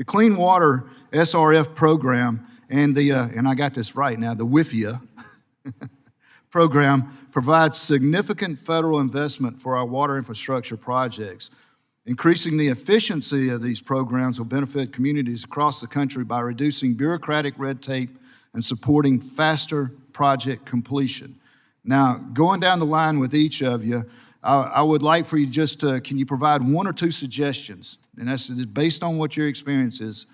The Clean Water SRF program and and I got this right now, the WIFIA program provides significant federal investment for our water infrastructure projects. Increasing the efficiency of these programs will benefit communities across the country by reducing bureaucratic red tape and supporting faster project completion. Now, going down the line with each of you, I would like for you just to, can you provide one or two suggestions, and that's based on what your experience is,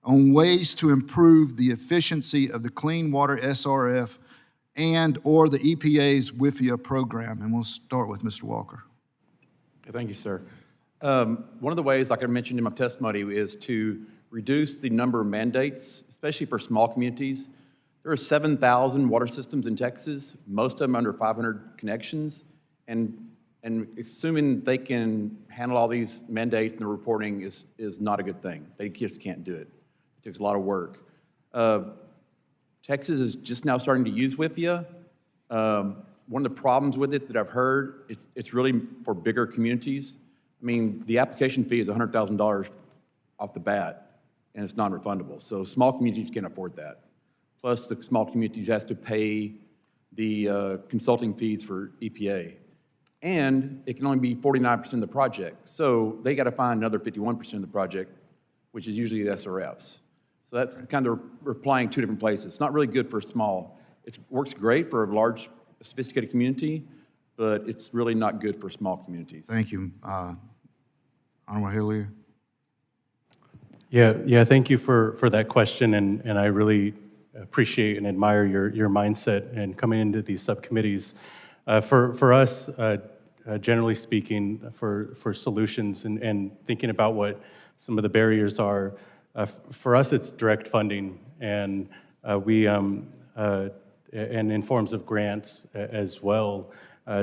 on ways to improve the efficiency of the Clean Water SRF and or the EPA's WIFIA program? And we'll start with Mr. Walker. Okay, thank you, sir. One of the ways, like I mentioned in my testimony, is to reduce the number of mandates, especially for small communities. There are 7,000 water systems in Texas, most of them under 500 connections, and assuming they can handle all these mandates and the reporting is not a good thing. They just can't do it. It takes a lot of work. Texas is just now starting to use WIFIA. One of the problems with it that I've heard, it's really for bigger communities. I mean, the application fee is $100,000 off the bat, and it's non-refundable. So small communities can't afford that. Plus, the small communities has to pay the consulting fees for EPA. And it can only be 49% of the project. So they got to find another 51% of the project, which is usually the SRFs. So that's kind of applying two different places. It's not really good for small. It works great for a large, sophisticated community, but it's really not good for small communities. Thank you. Honorable Hillier. Yeah. Thank you for that question, and I really appreciate and admire your mindset in coming into these subcommittees. For us, generally speaking, for solutions and thinking about what some of the barriers are, for us it's direct funding, and and in forms of grants as well,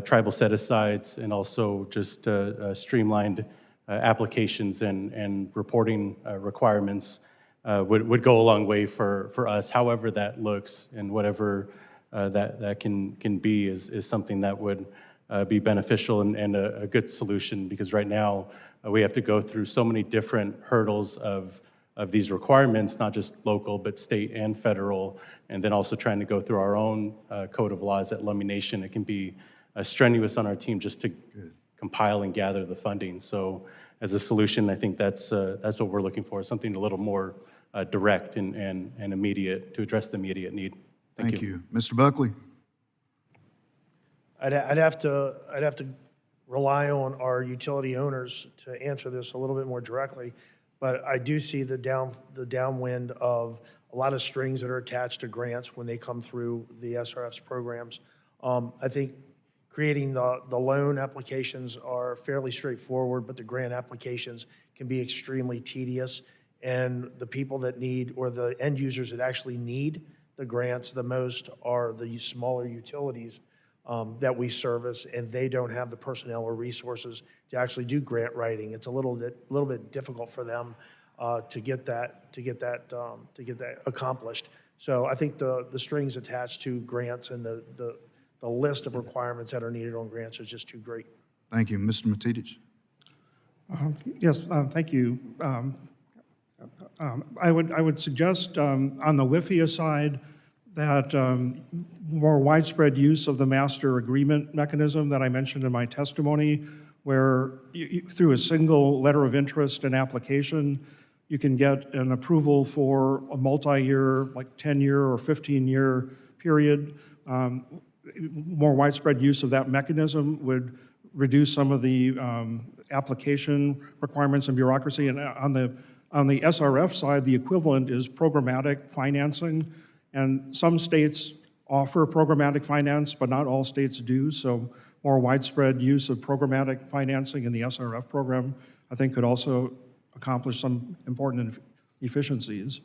tribal set-asides, and also just streamlined applications and reporting requirements would go a long way for us. However that looks, and whatever that can be is something that would be beneficial and a good solution, because right now we have to go through so many different hurdles of these requirements, not just local, but state and federal, and then also trying to go through our own code of laws at Lummi Nation. It can be strenuous on our team just to compile and gather the funding. So as a solution, I think that's what we're looking for, something a little more direct and immediate to address the immediate need. Thank you. Mr. Buckley. I'd have to rely on our utility owners to answer this a little bit more directly, but I do see the downwind of a lot of strings that are attached to grants when they come through the SRF's programs. I think creating the loan applications are fairly straightforward, but the grant applications can be extremely tedious, and the people that need, or the end users that actually need the grants the most, are the smaller utilities that we service, and they don't have the personnel or resources to actually do grant writing. It's a little bit difficult for them to get that accomplished. So I think the strings attached to grants and the list of requirements that are needed on grants is just too great. Thank you. Mr. Matidich. Yes, thank you. I would suggest on the WIFIA side that more widespread use of the master agreement mechanism that I mentioned in my testimony, where through a single letter of interest and application, you can get an approval for a multi-year, like 10-year or 15-year period. More widespread use of that mechanism would reduce some of the application requirements and bureaucracy. And on the SRF side, the equivalent is programmatic financing. And some states offer programmatic finance, but not all states do. So more widespread use of programmatic financing in the SRF program, I think, could also accomplish some important efficiencies.